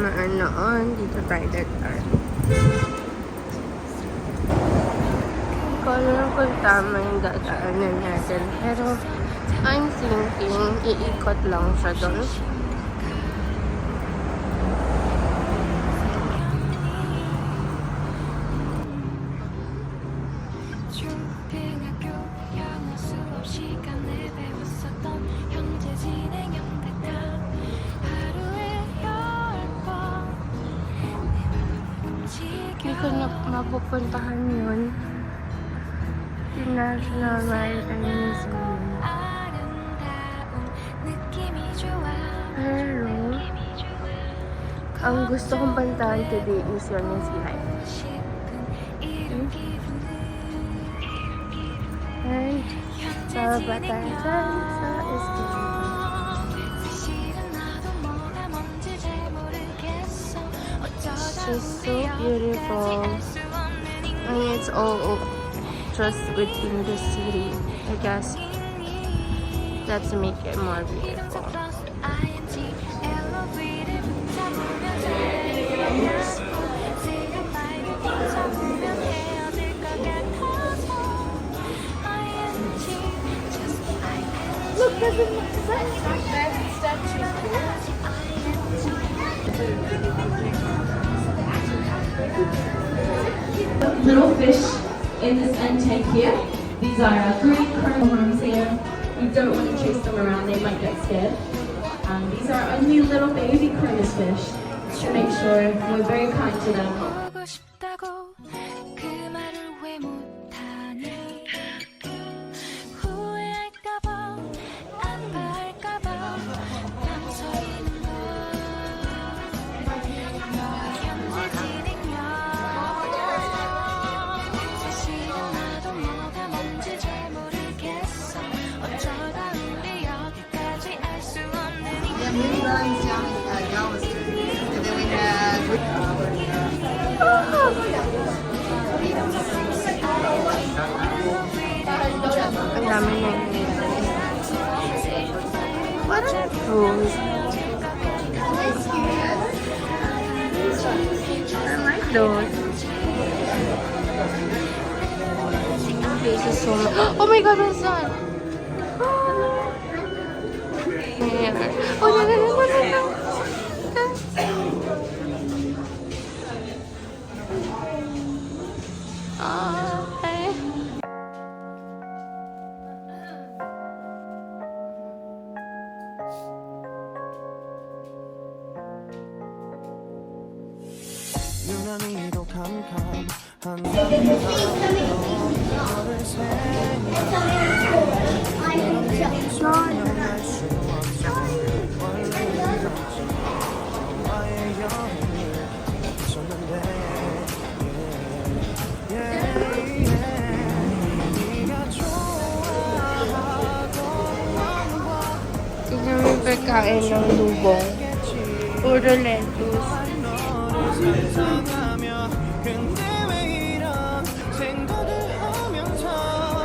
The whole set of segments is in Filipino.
dumaan noon. Dito tayo dadaan. Hindi ko alam kung tama yung dadaanan natin. Pero, I'm thinking, iikot lang siya doon. Hindi ko na mapupuntahan yun. Yung National Maritime Museum. Pero, ang gusto kong pantahan today is yun yung sea life. And, sa Batasan, sa Escalade. It's so beautiful. And it's all just within the city. I guess that's make it more beautiful. Look, there's a statue here. Little fish in this end tank here. These are green cormorants here. We don't want to chase them around, they might get scared. These are only little baby chromis fish to make sure we're very kind to them. Ang dami na yun. What are those? I like those. This is so much. Oh my god, what's that? Oh, no. Okay. 유난히도 캄캄한 Tignan mo yung pagkain ng lubong. Puro lettuce.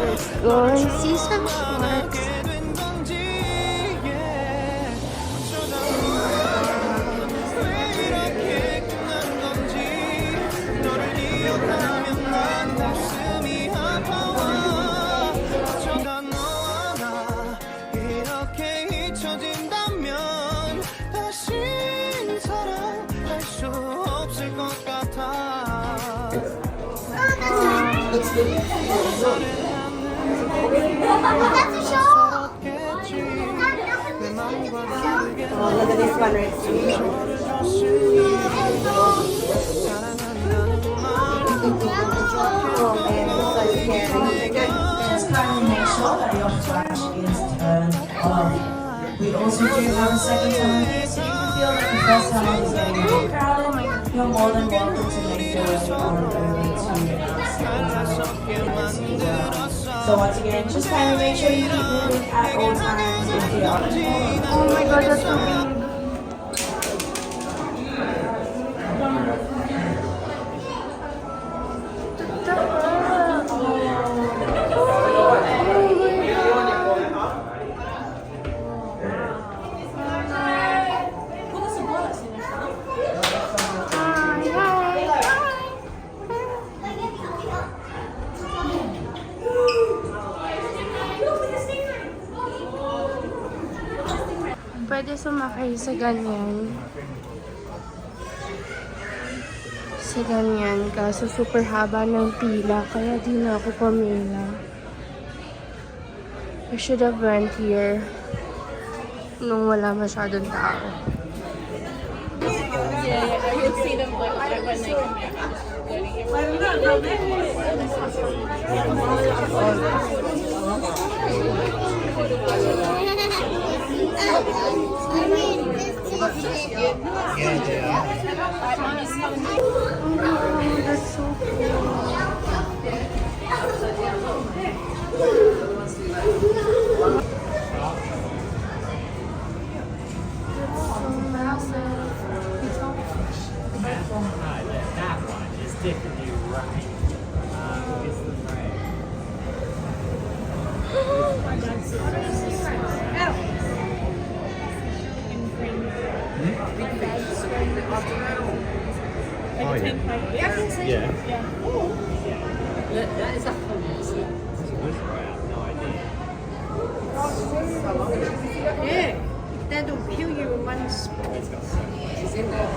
Let's go and see some sharks. Oh, look at this one right Just kindly make sure that your flash is turned off. We also do have a second tunnel here, so you can feel like the first tunnel is getting really crowded. You're more than welcome to make your way on over to our second tunnel. So once again, just kindly make sure you keep moving at all times if you are. Oh my god, that's so big. sumakay sa ganyan. Sa ganyan. Kaso super haba ng pila. Kaya di na ako pumila. I should have went here nung wala masyadong tao. Oh, that's so That one is definitely right. It's the right. Oh yeah. Yeah. That is a hummus. I have no idea. Yeah, that'll kill you in one spot. It's in there.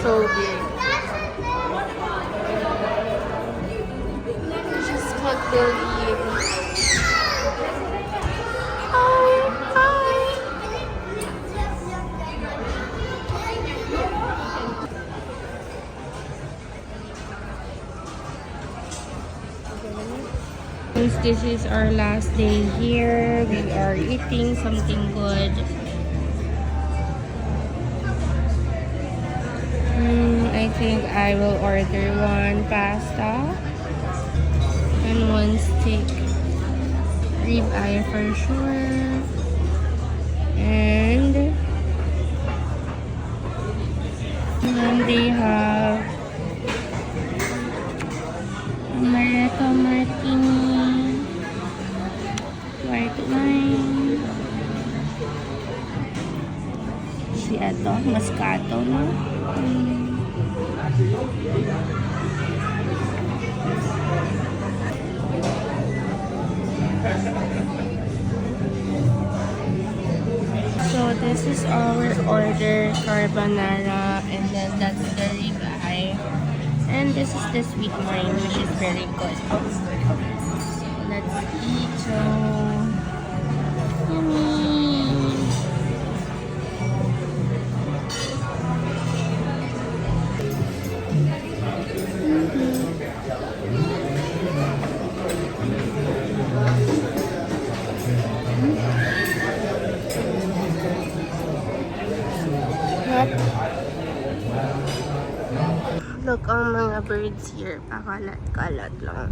So big. I just can't believe. Hi. Since this is our last day here, we are eating something good. I think I will order one pasta and one steak, rib eye for sure, and then they have amaretto martini, white wine, si ato, Moscato, no? So this is our order, carbonara, and then that's the rib eye, and this is the sweet wine, which is very good. So let's eat. So yummy. Look ang mga birds here. Pakalat-kalat lang.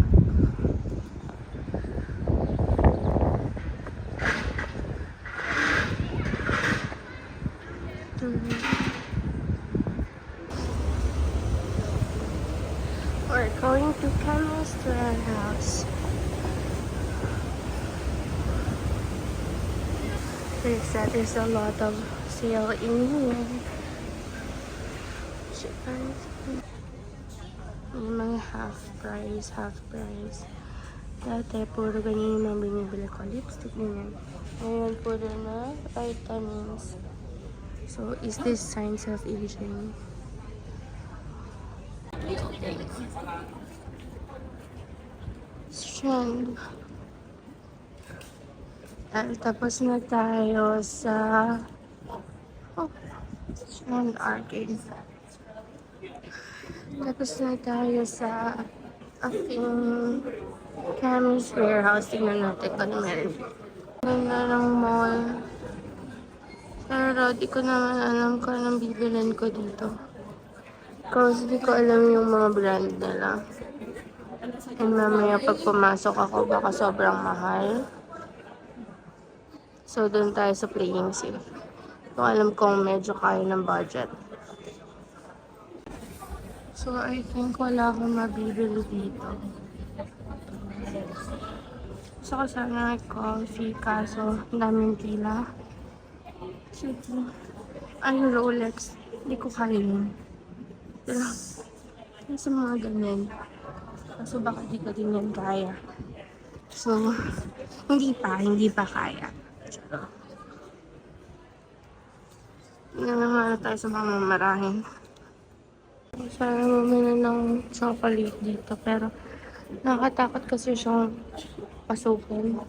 We're going to Camel's Warehouse. There's a lot of sale in here. May mga half price. Dati, puro ganyan yung mga binibili ko. Lipstick ganyan. Ngayon, puro na vitamins. So, is this signs of aging? Strand. Tapos na tayo sa Strand Arcade. Tapos na tayo sa aking Camel's Warehouse. Tingnan natin kung meron. Ganda ng mall. Pero di ko naman alam kung anong bibilin ko dito. Kasi di ko alam yung mga brand nila. And mamaya pag pumasok ako, baka sobrang mahal. So, doon tayo sa playing safe. Kung alam kong medyo kaya ng budget. So, I think wala akong mabibili dito. Gusto ko sana coffee, kaso ang daming pila. Sige. Ay, Rolex. Hindi ko kaya yun. Pero, sa mga ganyan. Kaso baka di ko din yan kaya. So, hindi pa kaya. Nangangarap tayo sa mga mamarahin. Sana mamili ng chocolate dito, pero nakatakot kasi siyang pasukin.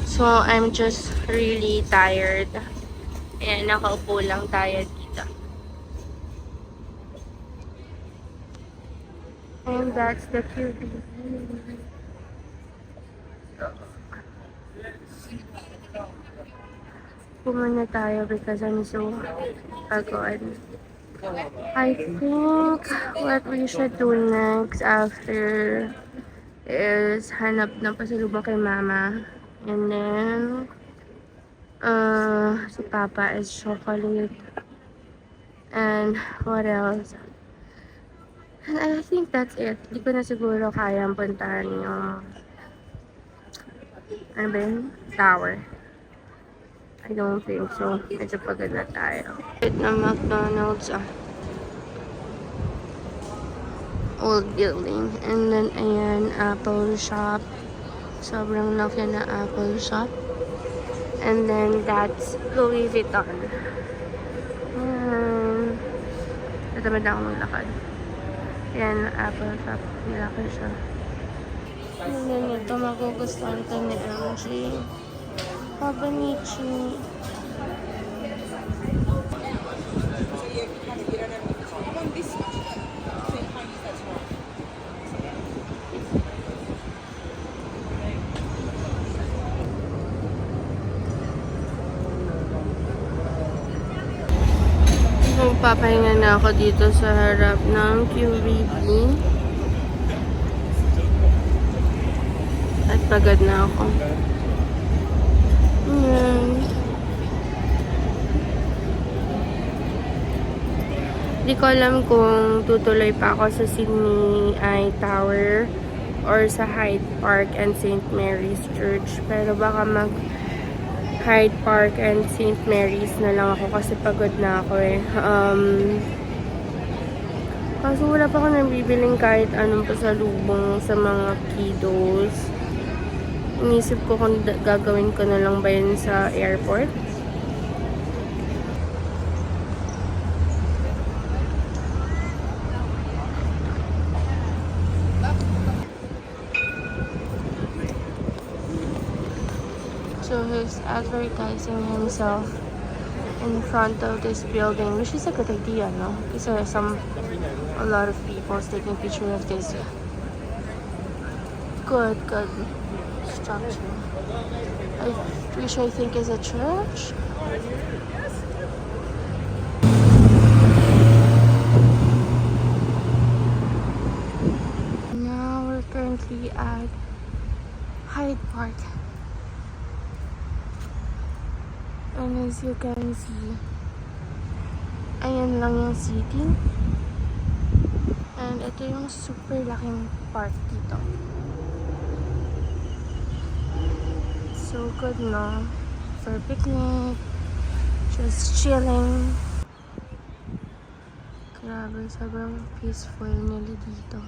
So, I'm just really tired. And nakaupo lang tayo dito. And that's the QB. Pumuna tayo because I'm so pagod. I think what we should do next after is hanap ng pasalubong kay mama. And then, si papa is chocolate. And what else? And I think that's it. Hindi ko na siguro kayang puntahan yung ano ba yun? Tower. I don't think so. Medyo pagod na tayo. Wait na McDonald's old building. And then, ayan, Apple shop. Sobrang laki na Apple shop. And then, that's Louis Vuitton. Natamad ako maglakad. Ayan, Apple shop. Malaki siya. And then, ito magugustuhan ito ni MG. Habanichi. Magpapahinga na ako dito sa harap ng QVB. At pagod na ako. Ayan. Di ko alam kung tutuloy pa ako sa Sydney Eye Tower or sa Hyde Park and St. Mary's Church. Pero baka mag Hyde Park and St. Mary's na lang ako kasi pagod na ako eh. Kaso wala pa ako nabibiling kahit anong pasalubong sa mga kiddos. Inisip ko kung gagawin ko na lang ba yun sa airport. So he's advertising himself in front of this building, which is a good idea, no? Because a lot of people taking picture of this good structure. Which I think is a church. Now we're currently at Hyde Park. And as you can see, ayan lang yung city. And ito yung super laking park dito. So good, no? For picnic, just chilling. Grabe, sobrang peaceful nila dito.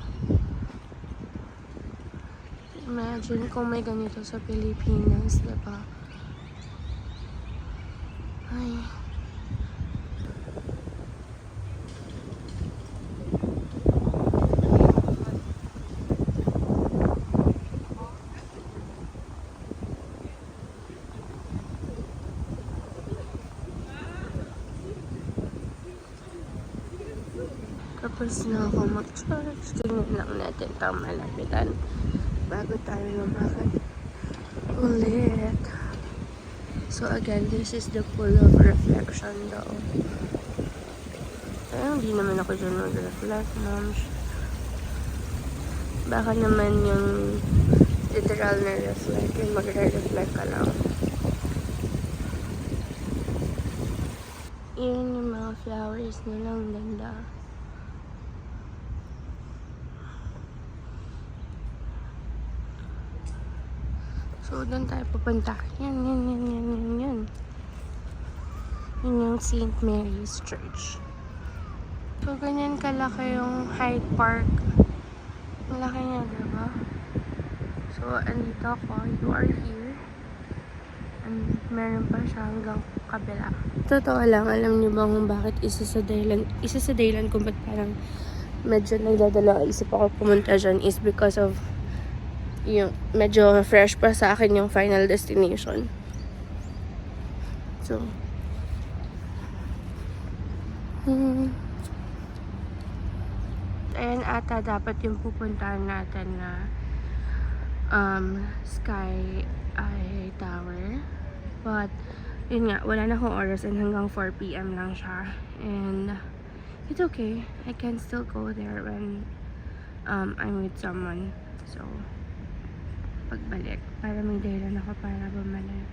Imagine kung may ganito sa Pilipinas, diba? Ay. Tapos na ako mag-charge. Tingnan lang natin itong malapitan bago tayo lumakad ulit. So again, this is the pool of reflection daw. Pero hindi naman ako dyan mag-reflect, moms. Baka naman yung literal na reflect, yung magre-reflect ka lang. Yun yung mga flowers nilang ganda. So, doon tayo pupunta. Yan. Yun yung St. Mary's Church. So, ganyan kalaki yung Hyde Park. Ang laki niya, diba? So, andito ako. You are here. And meron pa siya hanggang kabila. Totoo lang, alam niyo ba kung bakit isa sa dahilan kung ba't parang medyo nagdadala isip ako pumunta dyan is because of yung medyo fresh pa sa akin yung Final Destination. So, ayan ata dapat yung pupuntahan natin na Sky Eye Tower. But, yun nga, wala na akong oras and hanggang 4 PM lang siya. And, it's okay. I can still go there when I'm with someone. So, pagbalik, para may dahilan ako para bumalik.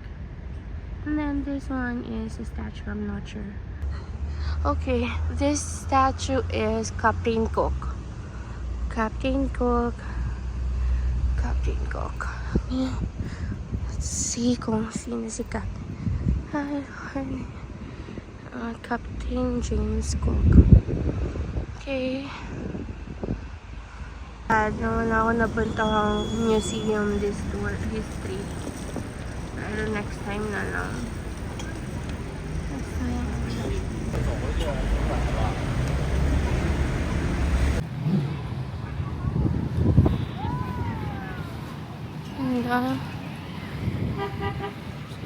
And then, this one is a statue. I'm not sure. Okay, this statue is Captain Cook. Captain Cook. Yeah. Let's see kung sino si Captain. Captain James Cook. Okay. Naman ako napuntang museum this tour history. Pero next time na lang. Next time.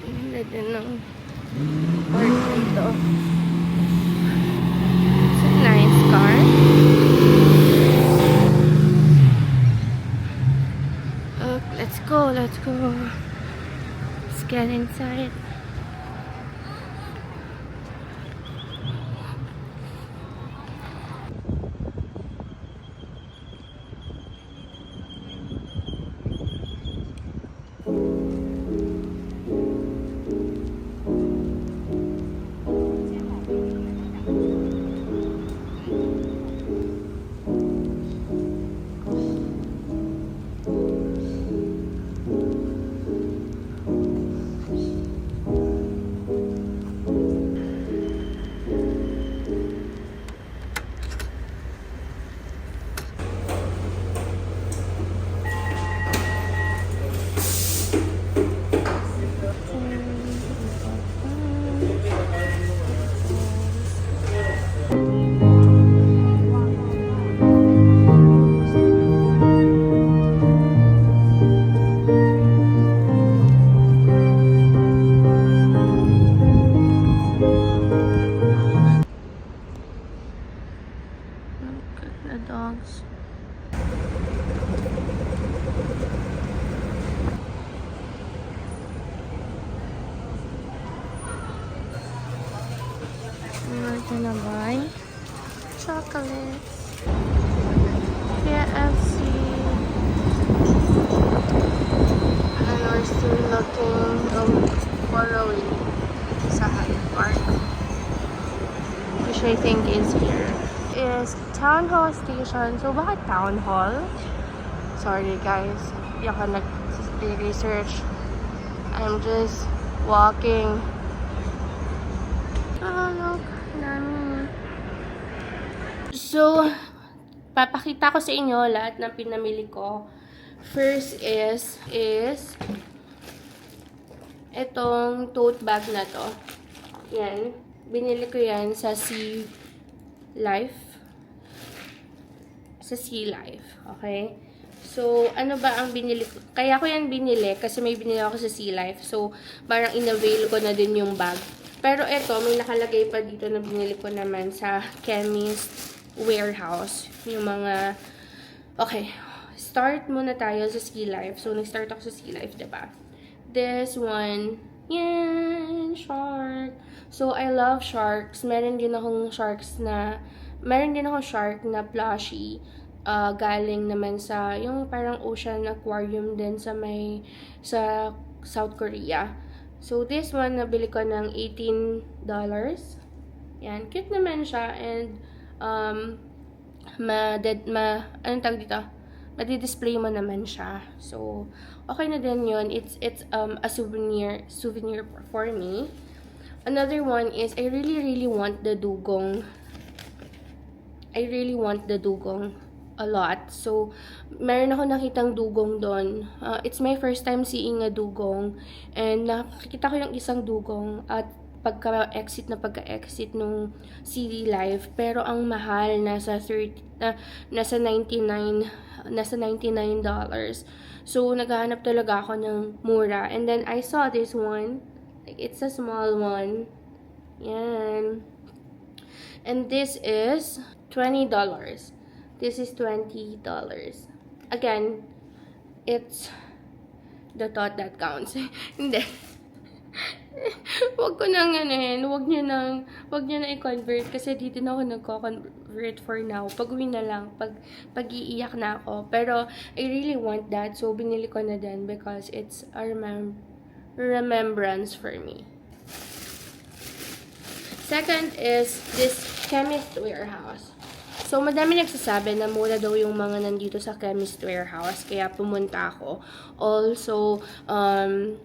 Ganda din ng park dito. It's a nice car. Let's go. Let's get inside. The dogs. We're gonna buy chocolates. KFC. And we're still looking, following sa Hyde Park, which I think is here. Is Town Hall Station. So, bakit Town Hall? Sorry guys, hindi ako nag-research. I'm just walking. Oh, look. Dami. So, papakita ko sa inyo lahat ng pinamili ko. First is itong tote bag na to. Yan. Binili ko yan sa Sea Life. Okay? So, ano ba ang binili ko? Kaya ko yan binili kasi may binili ako sa Sea Life. So, parang in-avail ko na din yung bag. Pero ito, may nakalagay pa dito na binili ko naman sa Chemist Warehouse. Yung mga... Okay. Start muna tayo sa Sea Life. So, nag-start ako sa Sea Life, diba? This one... Yan! Shark! So, I love sharks. Meron din akong shark na plushie. Galing naman sa yung parang ocean aquarium din sa South Korea. So, this one, nabili ko ng $18. Yan. Cute naman siya. And, anong tawag dito? madi-display mo naman siya. So, okay na din yun. It's a souvenir for me. Another one is, I really want the dugong. I really want the dugong a lot. So, meron ako nakitang dugong doon. It's my first time seeing a dugong. And nakikita ko yung isang dugong at pagka-exit nung CD Live. Pero ang mahal, nasa $99. So, naghahanap talaga ako ng mura. And then, I saw this one. Like, it's a small one. Yan. And this is $20. This is $20. Again, it's the thought that counts. Hindi. Wag ko nang wag niyo na i-convert kasi dito na ako nagko-convert for now. Pag-uwi na lang, pag-iiyak na ako. Pero I really want that, so binili ko na din because it's a remembrance for me. Second is this Chemist Warehouse. So, madami nagsasabi na mura daw yung mga nandito sa Chemist Warehouse, kaya pumunta ako. Also,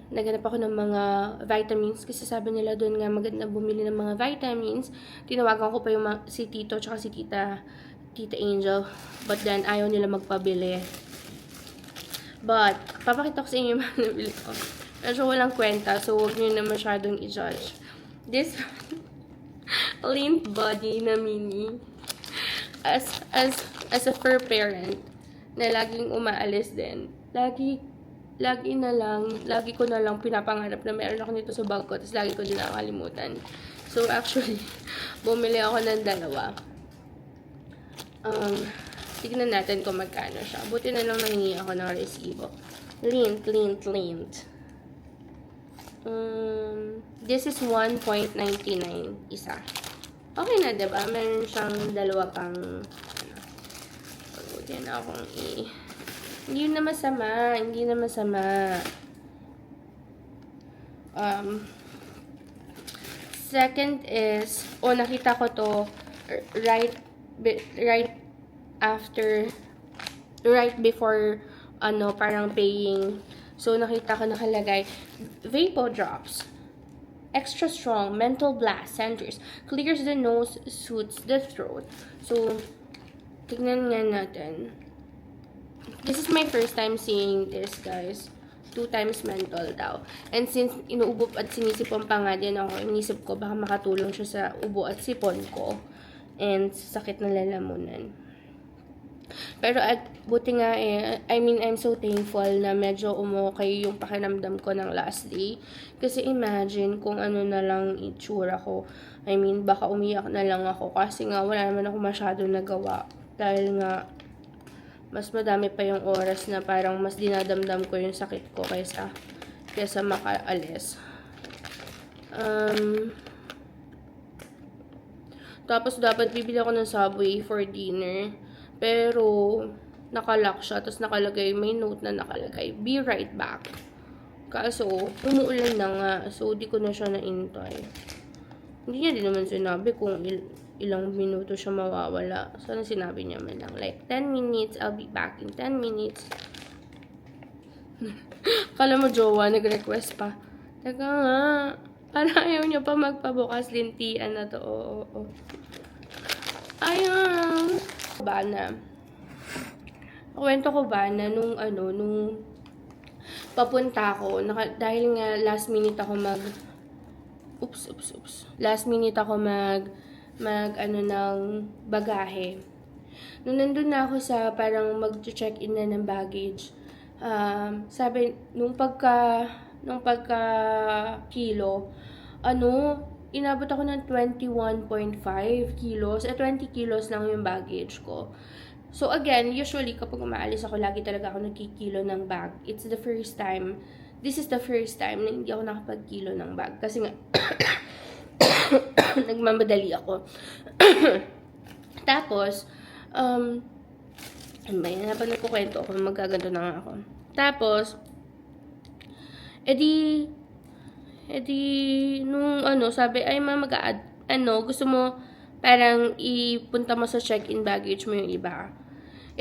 naghanap ako ng mga vitamins, kasi sabi nila doon nga maganda bumili ng mga vitamins. Tinawagan ko pa yung si Tito tsaka si Tita Angel, but then ayaw nila magpabili. But, papakita ko sa inyo yung mga nabili ko. Medyo walang kwenta, so huwag nyo na masyadong i-judge. This lint body na mini. As a fur parent na laging umaalis din, lagi ko na lang pinapangarap na meron ako nito sa bag ko, tapos lagi ko din nakakalimutan. So actually, bumili ako ng dalawa. Tignan natin kung magkano siya. Buti na lang nangingi ako ng resibo. Lint. This is 1.99 isa. Okay na, diba? Meron siyang dalawa pang, pag-uti na akong hindi na masama. Second is, nakita ko to right before, parang paying. So, nakita ko nakalagay, Vapo Drops. Extra strong, mental blast, centers, clears the nose, soothes the throat. So, tignan nga natin. This is my first time seeing this, guys. 2 times menthol daw. And since inuubo at sinisipon pa nga din ako, inisip ko baka makatulong siya sa ubo at sipon ko. And sakit na lalamunan. Pero buti nga I'm so thankful na medyo umokay yung pakiramdam ko ng last day. Kasi imagine kung ano na lang itsura ko. Baka umiyak na lang ako kasi nga wala naman ako masyadong nagawa. Dahil nga, mas madami pa yung oras na parang mas dinadamdam ko yung sakit ko kaysa makaalis. Tapos dapat bibili ako ng Subway for dinner. Pero, nakalock siya. Tapos nakalagay, may note na nakalagay, be right back. Kaso, umuulan na nga. So, di ko na siya naintay. Hindi niya din naman sinabi kung ilang minuto siya mawawala. Sana sinabi niya man lang, like, 10 minutes, I'll be back in 10 minutes. Kala mo, jowa, nag-request pa. Teka nga, parang ayaw niya pa magpabukas lintian na to. Oo. Ayaw. Kwento ko ba na nung papunta ako, dahil nga last minute ako ng bagahe. Nung nandun na ako sa parang mag-check-in na ng baggage, sabi, nung pagka kilo, inabot ako ng 21.5 kilos. 20 kilos lang yung baggage ko. So again, usually kapag umaalis ako, lagi talaga ako nagkikilo ng bag. This is the first time na hindi ako nakapagkilo ng bag. Kasi nga, nagmamadali ako. Tapos, habang nagkukwento ako, magaganto na nga ako. Tapos, nung sabi, ay ma, mag-a-add, gusto mo parang ipunta mo sa check-in baggage mo yung iba.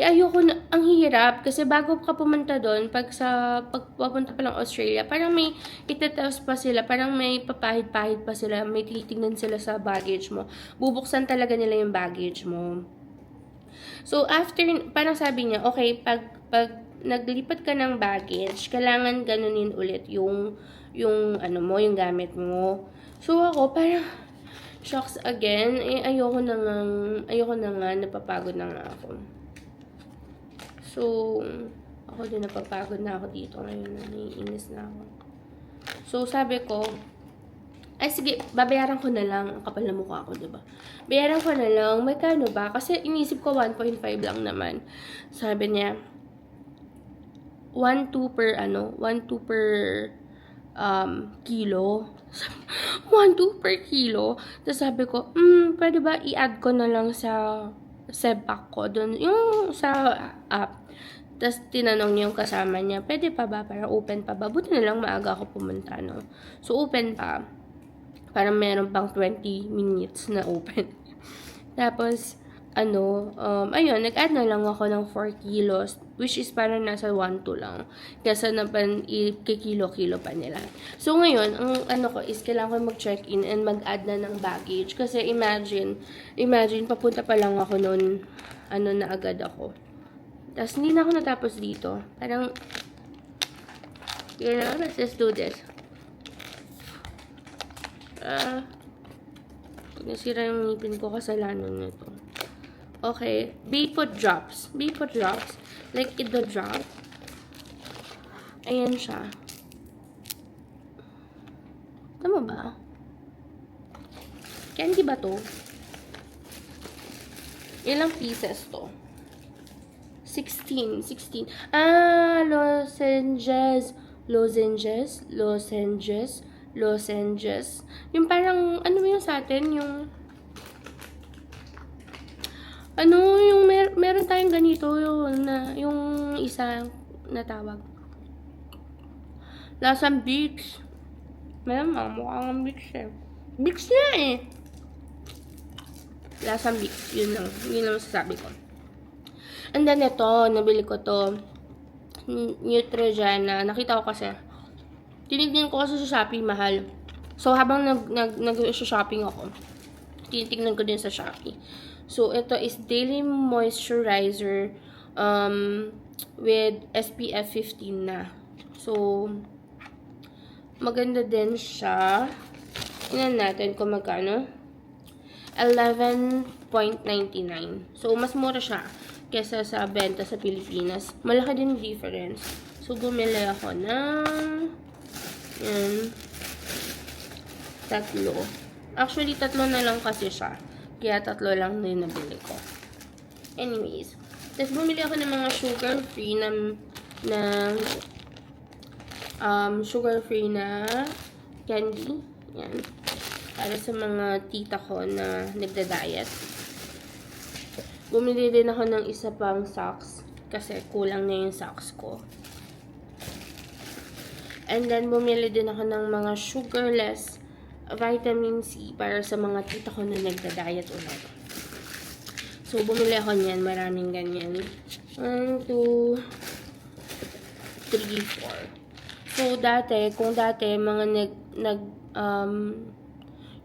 ayoko na, ang hirap, kasi bago ka pumunta doon, pagpapunta pa lang Australia, parang may itetest pa sila, parang may papahid-pahid pa sila, may titignan sila sa baggage mo. Bubuksan talaga nila yung baggage mo. So, after, parang sabi niya, okay, pag naglipat ka ng baggage, kailangan ganunin ulit yung yung gamit mo. So, ako, parang, shocks again, ayoko na nga, napapagod na nga ako. So, ako din napapagod na ako dito ngayon, naiinis na ako. So, sabi ko, ay sige, babayaran ko na lang, ang kapal na mukha ko, diba? Bayaran ko na lang, may kano ba? Kasi inisip ko 1.5 lang naman. Sabi niya, 1.2 per kilo. 1.2 per kilo. Tapos sabi ko, pwede ba i-add ko na lang sa Sebpak ko dun, yung sa app. Tapos tinanong niya yung kasama niya, pwede pa ba? Para open pa ba? Buti na lang maaga ako pumunta, no? So, open pa. Parang meron pang 20 minutes na open. Tapos, ayun, nag-add na lang ako ng 4 kilos, which is parang nasa 1.2 lang. Kesa naman, ikikilo-kilo pa nila. So, ngayon, ang ko is, kailangan ko mag-check-in and mag-add na ng baggage. Kasi, imagine, papunta pa lang ako noon, na agad ako. Tapos, hindi na ako natapos dito. Parang, let's just do this. Nasira yung ngipin ko, kasalanan nito. Okay, Baypod drops. Like the drop. Ayan siya. Tama ba? Candy ba to? Ilang pieces to? 16. Lozenges. Yung parang, ano yung sa atin? Yung meron tayong ganito, yung isa na tawag. Lasang Vicks. Mukhang ang Vicks eh. Vicks na eh. Lasang Vicks. Yun lang masasabi ko. And then ito, nabili ko to. Neutrogena. Nakita ko kasi. Tinignan ko kasi sa Shopee, mahal. So, habang nag-shopping ako, tinitignan ko din sa Shopee. So, ito is Daily Moisturizer with SPF 15 na. So, maganda din siya. Tingnan natin kung magkano. 11.99. So, mas mura siya kesa sa benta sa Pilipinas. Malaki din difference. So, bumili ako ng 3. Actually, 3 na lang kasi siya. Kaya 3 lang din nabili ko. Anyways. Tapos, bumili ako ng mga sugar-free sugar-free na candy. Yan. Para sa mga tita ko na nagda-diet. Bumili din ako ng isa pang socks. Kasi kulang na yung socks ko. And then, bumili din ako ng mga sugarless vitamin C para sa mga tita ko na nagda-diet ulit. So, bumili ako niyan. Maraming ganyan. 1, 2, 3, 4. So, kung dati, yung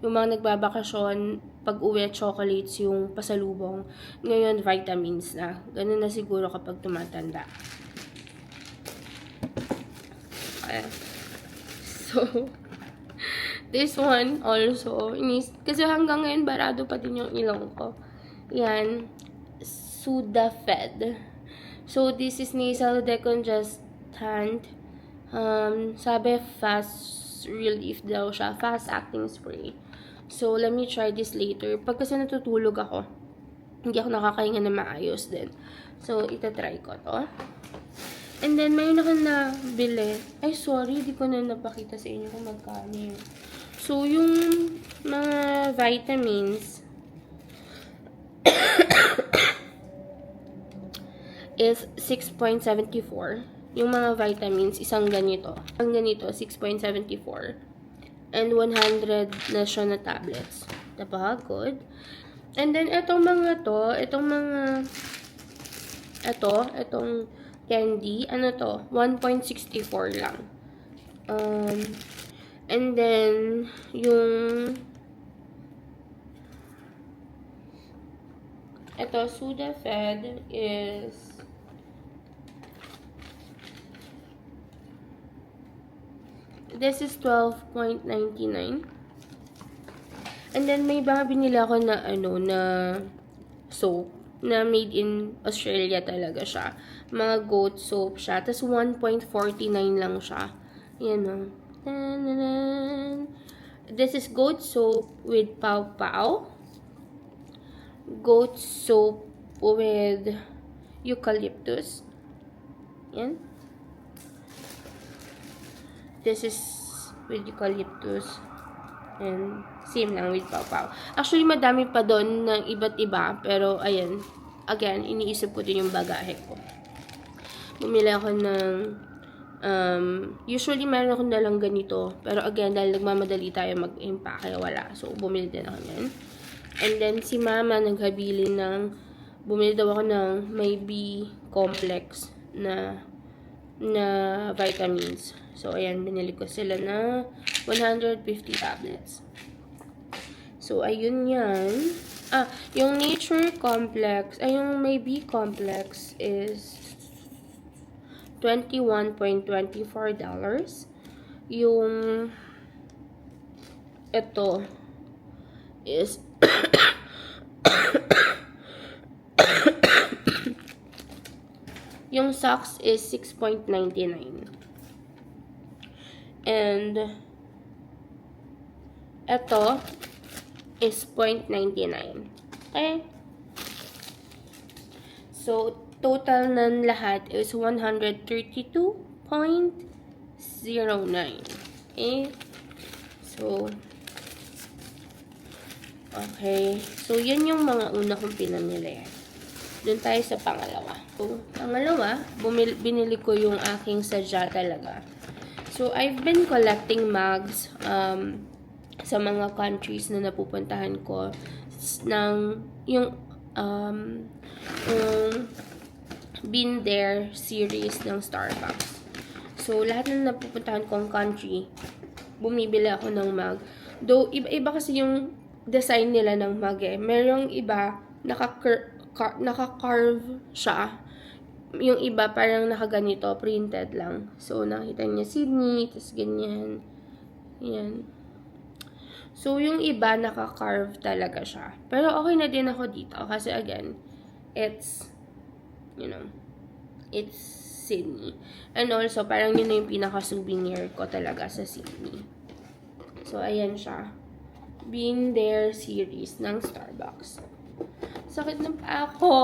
mga nagbabakasyon, pag-uwi chocolates yung pasalubong. Ngayon, vitamins na. Ganun na siguro kapag tumatanda. So, this one also, kasi hanggang ngayon barado pa din yung ilong ko. Yan, Sudafed. So, this is nasal decongestant. Sabi, fast relief daw siya. Fast acting spray. So, let me try this later. Pag kasi natutulog ako, hindi ako nakakahinga na maayos din. So, itatry ko to. And then, mayroon ako nabili. Ay, sorry, di ko na napakita sa inyo kung magkano yun. So, yung mga vitamins is 6.74. Yung mga vitamins, isang ganito. Ang ganito, 6.74. And 100 na siya na tablets. Diba? Good. And then, itong mga Itong candy. Ano to? 1.64 lang. And then, yung Sudafed is this is 12.99. And then may binili ako na na soap na made in Australia talaga siya. Mga goat soap siya. Tapos 1.49 lang siya. Yan o. This is goat soap with Pow Pow. Goat soap with eucalyptus. Yan. This is with eucalyptus. And same lang with Pow Pow. Actually, madami pa doon ng iba't iba. Pero, ayan. Again, iniisip ko din yung bagahe ko. Bumili ako ng usually, meron ako nalang ganito. Pero, again, dahil nagmamadali tayo mag-impake, wala. So, bumili din ako yan. And then, si Mama naghabili ng bumili daw ako ng may B complex na vitamins. So, ayan, binili ko sila na 150 tablets. So, ayun yan. Yung Nature Complex, yung may B complex is $21.24. Yung ito is yung socks is $6.99. And ito is $0.99. Okay? So, total ng lahat is 132.09. Okay? So, okay. So, yan yung mga una kong pinamili. Doon tayo sa pangalawa. So, pangalawa, binili ko yung aking sadya talaga. So, I've been collecting mugs sa mga countries na napupuntahan ko ng yung Been There series ng Starbucks. So, lahat na napupuntahan kong country, bumibili ako ng mug. Though, iba-iba kasi yung design nila ng mug eh. Merong iba, naka-carve siya. Yung iba, parang nakaganito, printed lang. So, nakita niya Sydney, tas ganyan. Yan. So, yung iba, naka-carve talaga siya. Pero, okay na din ako dito. Kasi, again, it's, it's Sydney. And also, parang yun na yung pinaka-souvenir ko talaga sa Sydney. So, ayan siya. Been There series ng Starbucks. Sakit na pa ako.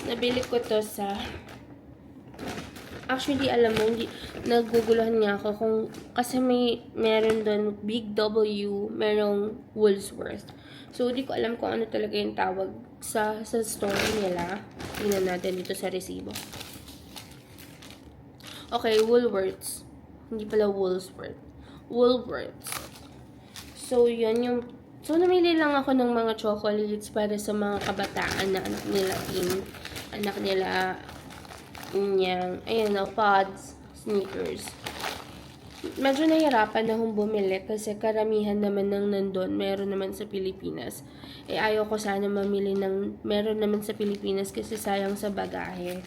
Nabili ko to sa... Actually, alam mo, naguguluhan nga ako kung... Kasi meron doon Big W, merong Woolworths. So, di ko alam kung ano talaga yung tawag sa store nila. Tingnan natin dito sa resibo. Okay, Woolworths. Hindi pala Woolworths. Woolworths. So, yun yung... So, namili lang ako ng mga chocolates para sa mga kabataan na anak nila anak nila niyang, ayan na, pods, sneakers. Medyo nahirapan na akong bumili kasi karamihan naman ng nandun, meron naman sa Pilipinas. Eh, ayaw ko sana mamili ng meron naman sa Pilipinas kasi sayang sa bagahe.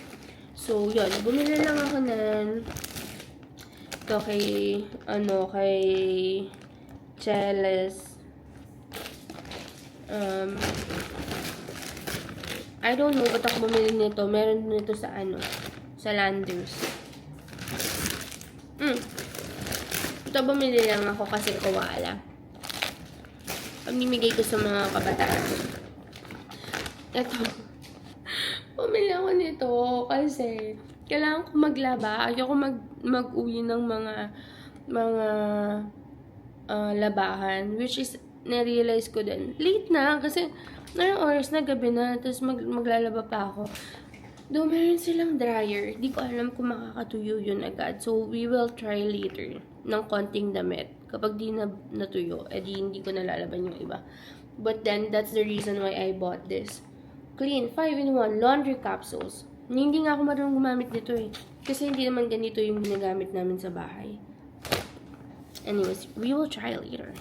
So, yun, bumili lang ako ng ito kay Cheles. I don't know ba't ako bumili nito. Meron nito sa sa Landers. Ito bumili lang ako kasi kawala. Pamimigay ko sa mga kabataan. Ito. Bumili ako nito kasi kailangan ko maglaba. Ayoko mag-uwi ng mga labahan. Which is, na-realize ko din. Late na kasi ngayong oras na, gabi na, tapos maglalaba pa ako. Though meron silang dryer, di ko alam kung makakatuyo yun agad. So, we will try later ng konting damit. Kapag di na natuyo, edi hindi ko nalalaban yung iba. But then, that's the reason why I bought this. Clean 5-in-1 laundry capsules. Hindi nga ako marunong gumamit nito eh. Kasi hindi naman ganito yung ginagamit namin sa bahay. Anyways, we will try later.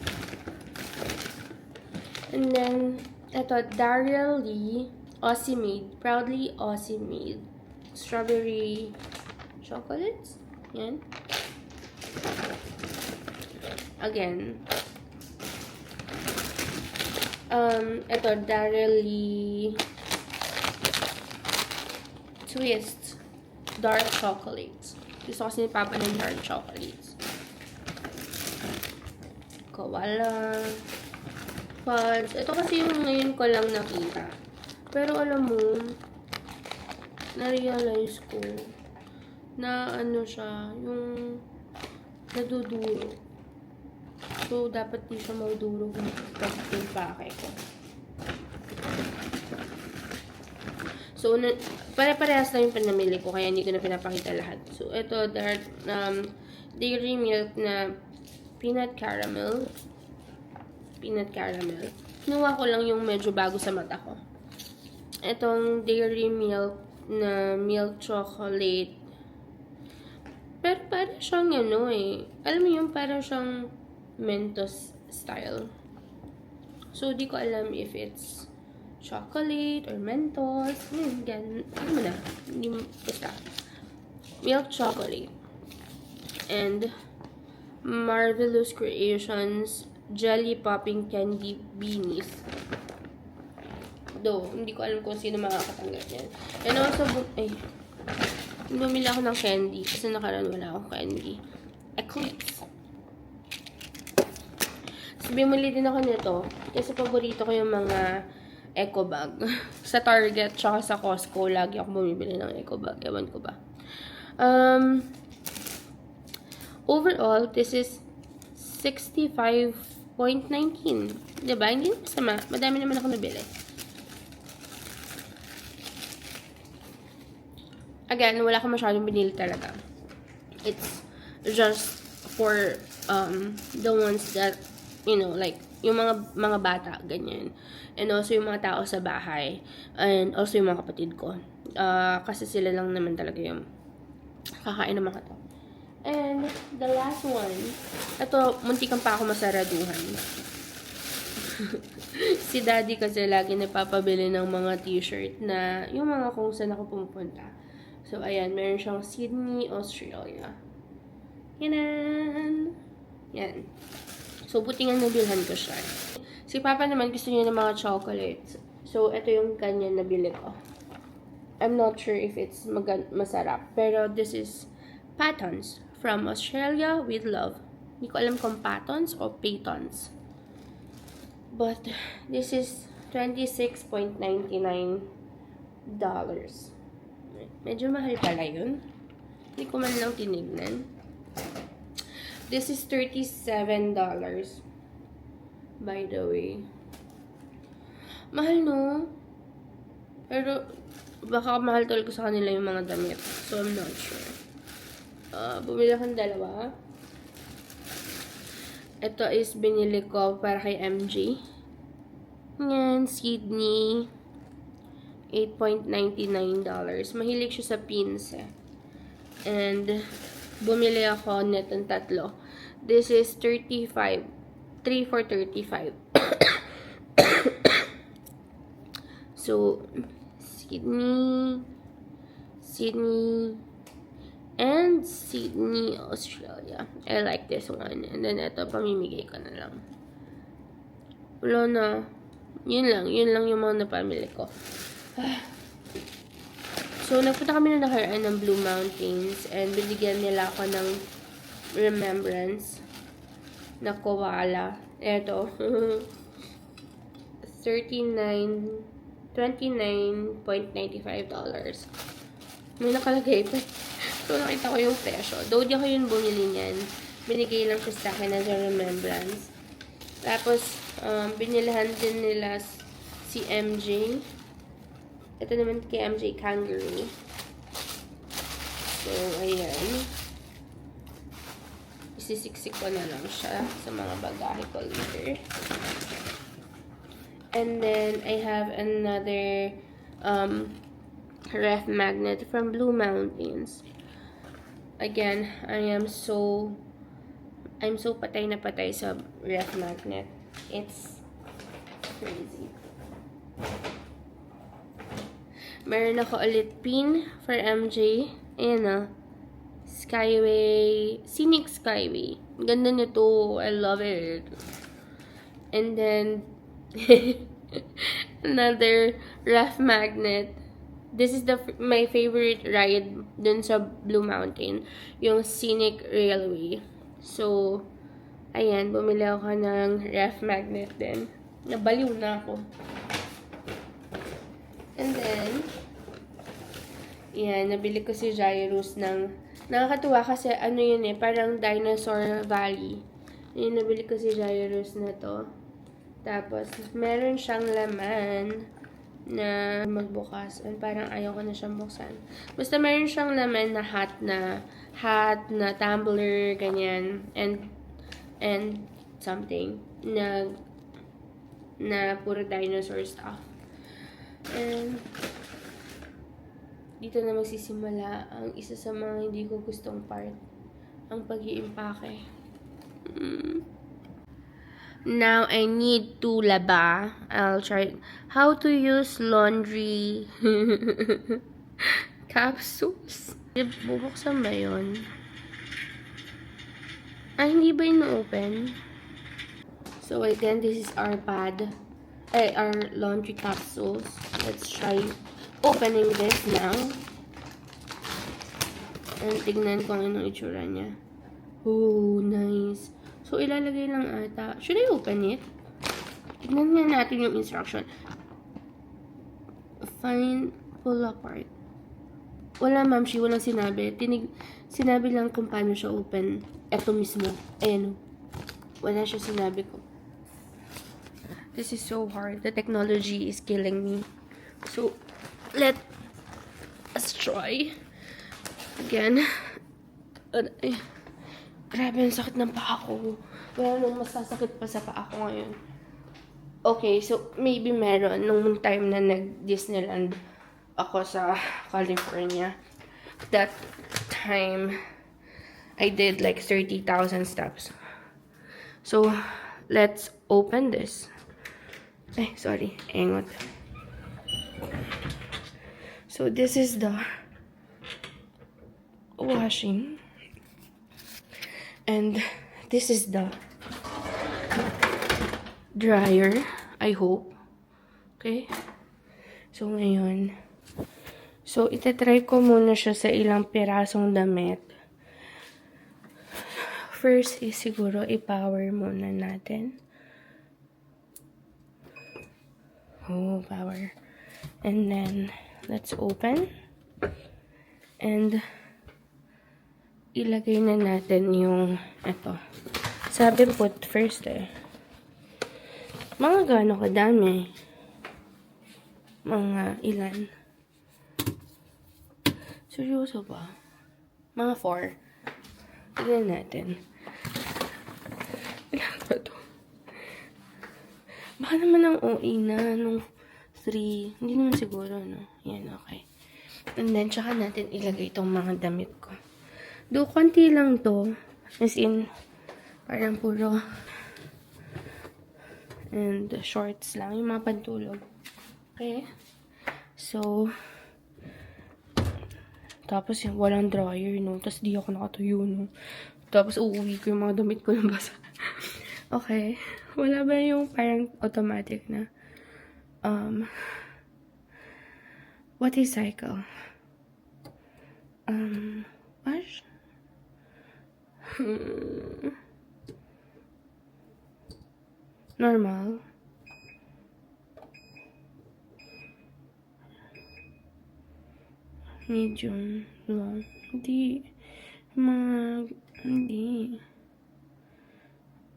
And then, ito, Daryl Lee, Aussie made. Proudly Aussie made. Strawberry chocolates. Yan. Again. Ito, Daryl Lee Twist dark chocolates. Gusto kasi ni Papa ng dark chocolates. Koala Fudge. Ito kasi yung ngayon ko lang nakita. Pero alam mo, na-realize ko na ano siya, yung naduduro. So, dapat di siya mauduro kung yung pake ko. So, pare-parehas lang yung pinamili ko, kaya hindi ko na pinapakita lahat. So, ito, Dairy Milk na peanut caramel. Peanut caramel. Kinuha ko lang yung medyo bago sa mata ko. Itong Dairy Milk na milk chocolate. Pero parang siyang ano eh. Alam mo yung parang siyang Mentos style. So, di ko alam if it's chocolate or Mentos. Ganun. Ano mo na? Hindi mo, basta. Milk chocolate. And Marvelous Creations Jelly Popping Candy Beanies. Though, hindi ko alam kung sino makakatanggap yan. And also, bumili ako ng candy. Kasi nakaraan wala akong candy. Eclipse. So, bumili din ako nito. Kasi paborito ko yung mga eco bag. Sa Target, tsaka sa Costco, lagi ako bumibili ng eco bag. Ewan ko ba. Overall, this is 65.19. Diba? Hindi na masama. Madami naman ako nabili. Again, wala akong masyadong binili talaga. It's just for the ones that, you know, like, yung mga bata, ganyan. And also yung mga tao sa bahay. And also yung mga kapatid ko. Kasi sila lang naman talaga yung kakain ng mga to. And the last one, ito, muntikan pa ako masaraduhan. Si Daddy kasi lagi napapabili ng mga t-shirt na yung mga kung saan ako pumupunta. So, ayan, meron siyang Sydney, Australia. Yan. Yan. So, buti nga nabilhan ko siya. Si Papa naman gusto niya ng mga chocolates. So, ito yung kanya nabili ko. I'm not sure if it's masarap. Pero, this is Pattons from Australia with love. Hindi ko alam kung Pattons o Paytons. But, this is $26.99. Medyo mahal pala yun. Hindi ko man lang tinignan. This is $37. By the way. Mahal, no? Pero, baka mahal talaga sa kanila yung mga damit. So, I'm not sure. Bumili akong dalawa. Ito is binili ko para kay MJ. Yan, Sydney. $8.99. Mahilig siya sa pins eh. And, bumili ako netong tatlo. This is 35. 3 for 35. So, Sydney, and Sydney, Australia. I like this one. And then, ito, pamimigay ko na lang. Wala na. Yun lang yung mga napamili ko. So, nagpunta kami na nakaraan ng Blue Mountains and binigyan nila ako ng remembrance na koala. Eto. $29.95. May nakalagay pa. So, nakita ko yung presyo. Though di ako yung bumili niyan. Binigay lang siya sa akin as a remembrance. Tapos, binilhan din nila si MJ. Ito naman kay MJ Kangaroo. So, ayan. Isisiksik ko na lang siya sa mga bagahe ko later. And then I have another ref magnet from Blue Mountains. Again, I'm so patay na patay sa ref magnet. It's crazy. Meron ako ulit pin for MJ. Ayan na. Skyway. Scenic Skyway. Ganda nito. I love it. And then, another ref magnet. This is my favorite ride dun sa Blue Mountain. Yung Scenic Railway. So, ayan. Bumili ako ng ref magnet din. Nabaliw na ako. And then, yan, nabili ko si Jairus ng, nakakatuwa kasi ano yun eh, parang Dinosaur Valley. Yan, nabili ko si Jairus na to. Tapos, meron siyang laman na magbukas. And parang ayaw ko na siyang buksan. Basta meron siyang laman na hat na tumbler, ganyan. And something na puro dinosaur stuff. And dito na magsisimula ang isa sa mga hindi ko gustong part, ang pag-iimpake. Now, I need to laba. I'll try how to use laundry capsules. Bubuksan ba yun? Hindi ba ino-open? So, again, this is our pad. Our laundry capsules. Let's try opening this now. And tignan ko anong itsura niya. Oh, nice. So, ilalagay lang ata. Should I open it? Tignan nga natin yung instruction. Fine, pull apart. Wala, ma'am. Walang sinabi. Sinabi lang kung paano siya open. Ito mismo. Ayan. Wala siya sinabi ko. This is so hard. The technology is killing me. So, let us try. Again. Ay, grabe, ang sakit ng paa ko. Wala nang masasakit pa sa paa ko ngayon. Okay, so maybe meron nung time na nag-Disneyland ako sa California. That time, I did like 30,000 steps. So, let's open this. Ay, sorry. Engot. So, this is the washing. And this is the dryer, I hope. Okay? So, ngayon. So, itatry ko muna siya sa ilang pirasong damit. First is siguro i-power muna natin. Oh, power. And then, let's open. And, ilagay na natin yung, ito. Sabi put first eh. Mga gaano kadami? Mga ilan? Seryoso ba? Mga 4. Tignan natin. Ilan ba ito? Baka naman ang OA na nung 3. Hindi naman siguro, no? Yan, okay. And then, tsaka natin ilagay itong mga damit ko. Do, konti lang to. As in, parang puro. And shorts lang. Yung mga pantulog. Okay? So, tapos yung walang dryer, no? Tapos di ako nakatuyo, no? Tapos uuwi ko yung mga damit ko ng basa. Okay. Wala ba yung parang automatic na what is cycle? Wash? Normal. Medium. Long. Hindi. Hindi.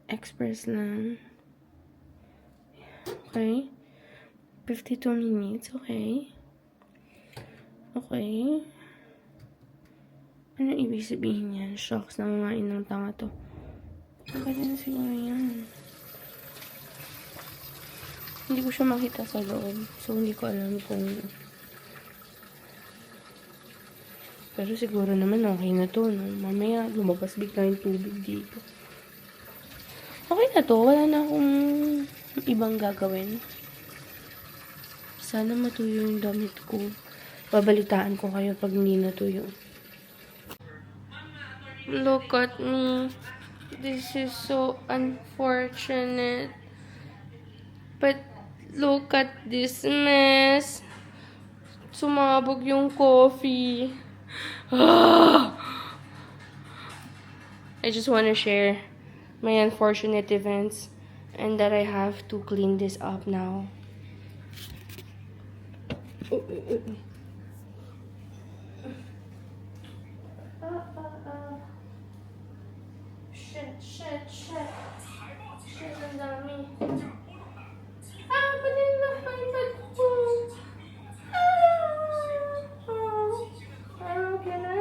Express lang. Okay. 52 minutes. Okay. Okay. Ano ibig sabihin yan? Shocks. Nangangain ng tanga to. Pwede na siguro yan. Hindi ko siya makita sa loob. So, hindi ko alam kung... Pero siguro naman okay na to, no? Mamaya, lumabas bigla yung tubig dito. Okay na to. Wala na akong ibang gagawin. Sana matuyo yung damit ko. Babalitaan ko kayo pag hindi natuyo. Look at me. This is so unfortunate. But look at this mess. Sumabog yung coffee. I just want to share my unfortunate events and that I have to clean this up now. Shit. Shit, ang dami. Pati na iPad ko. Okay na.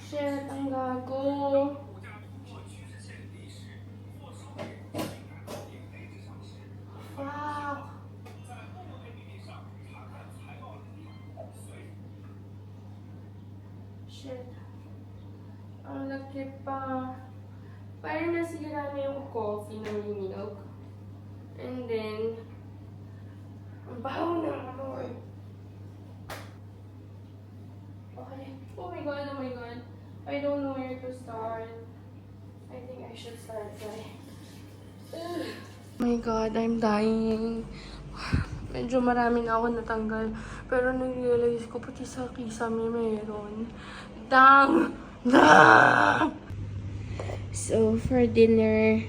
Shit, ang gago. Fuck. Shit. Ang laki pa. Parang nasira na yung coffee ng milk. And then, ang baho ng Lord. Okay. Oh my god. I don't know where to start. I think I should start by... Oh my god, I'm dying. Medyo marami na ako natanggal. Pero nag-realize ko pati sa kisame meron. Dang! So, for dinner,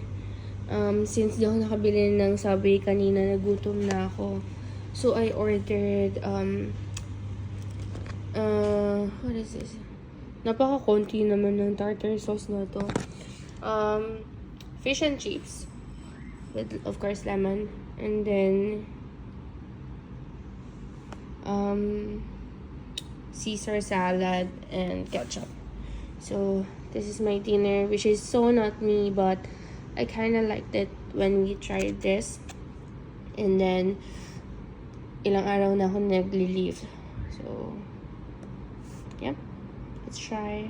since di ako nakabili ng Subway kanina, nagutom na ako. So, I ordered, what is this? Napaka-konti naman ng tartar sauce na to. Fish and chips. With, of course, lemon. And then, Caesar salad and ketchup. So, this is my dinner, which is so not me, but I kind of liked it when we tried this. And then, ilang araw na ako nagli-leave. So, yep. Let's try.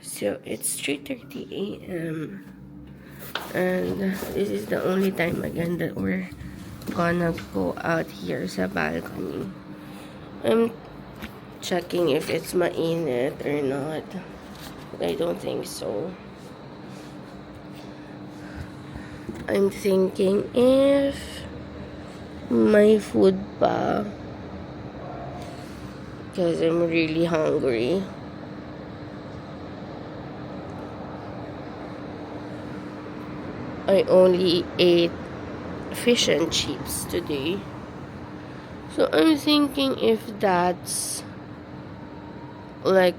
So, it's 3:30 a.m. And this is the only time again that we're gonna go out here sa balcony. I'm checking if it's mainit or not. I don't think so. I'm thinking if may food pa. Because I'm really hungry. I only ate fish and chips today. So I'm thinking if that's like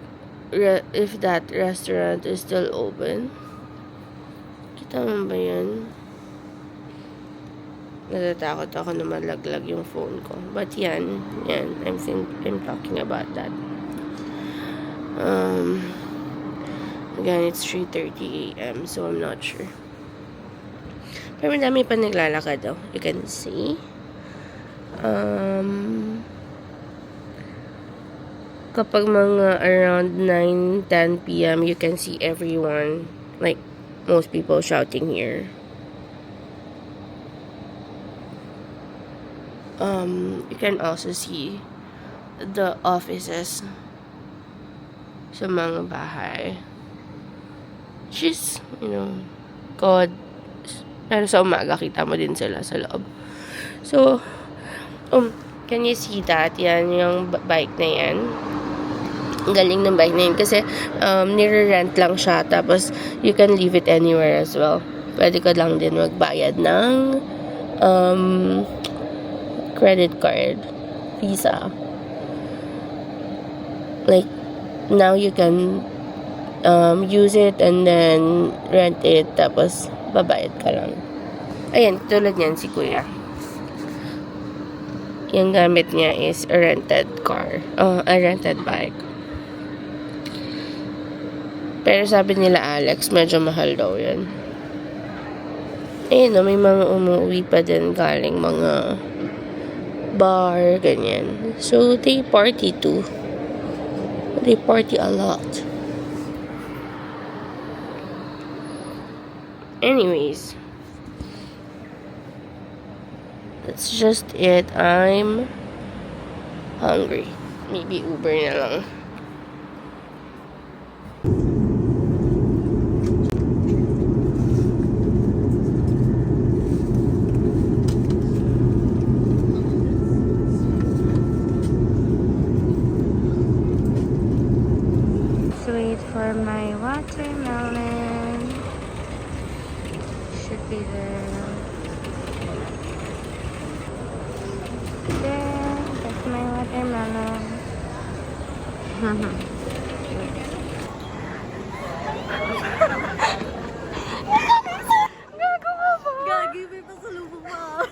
if that restaurant is still open. Kita mo ba yan? Natatakot ako na malaglag yung phone ko. But yan. I'm talking about that. Again, it's 3:30 a.m. so I'm not sure. Pero madami pa naglalakad daw. You can see. Kapag mga around 9-10 p.m. you can see everyone, like most people shouting here. You can also see the offices sa mga bahay. Just, God. Pero sa umaga, kita mo din sila sa loob. So, can you see that? Yan, yung bike na yan. Ang galing ng bike na yan. Kasi, nire-rent lang siya. Tapos, you can leave it anywhere as well. Pwede ka lang din magbayad ng credit card. Visa. Like, now you can use it and then rent it. Tapos, babayad ka lang. Ayan, tulad niyan si Kuya. Yung gamit niya is a rented car. A rented bike. Pero sabi nila Alex, medyo mahal daw yun. Ayun, may mga umuwi pa din galing mga bar, ganyan. So, they party too. They party a lot. Anyways, that's just it. I'm hungry. Maybe Uber na lang. Let's wait for my watermelon. Should be there. There, that's my watermelon. Gagi, may pasalubong pa.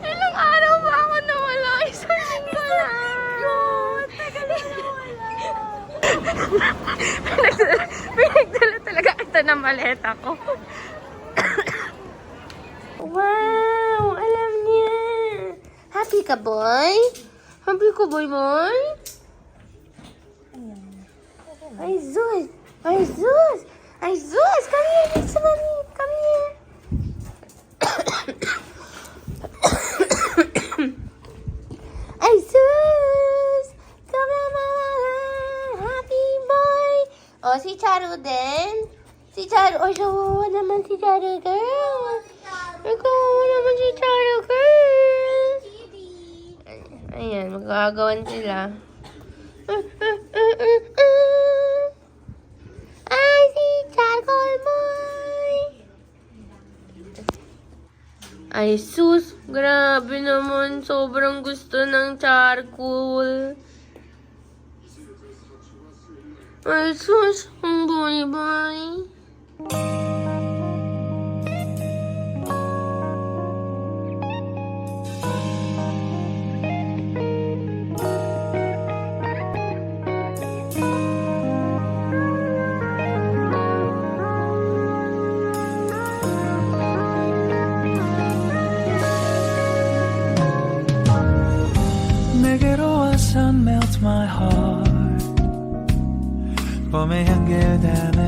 Ilang araw ba ako nawala? Isang linggo lang. Tagal na wala. Pinagdala talaga kita ng maleta ko. Wow! Alam niya! Happy ka, boy? Happy ka, boy? Ay, Zeus! Ay, Zeus! Ay, Zeus! Come here, next to mommy! Come here! Ay, Zeus! Come here, mama! Happy boy! Oh, si Charu din. Si Charu. Oh, kawawa naman si Charu girl. Ay, kawawa naman si Charu girl. Ayan, magkakagawan sila. Ay, si Charcoal Boy! Ay, sus! Grabe naman. Sobrang gusto ng charcoal. Ay, sus! Ang boy-boy! 내게로 와서 melt my heart 봄의 향기에 대해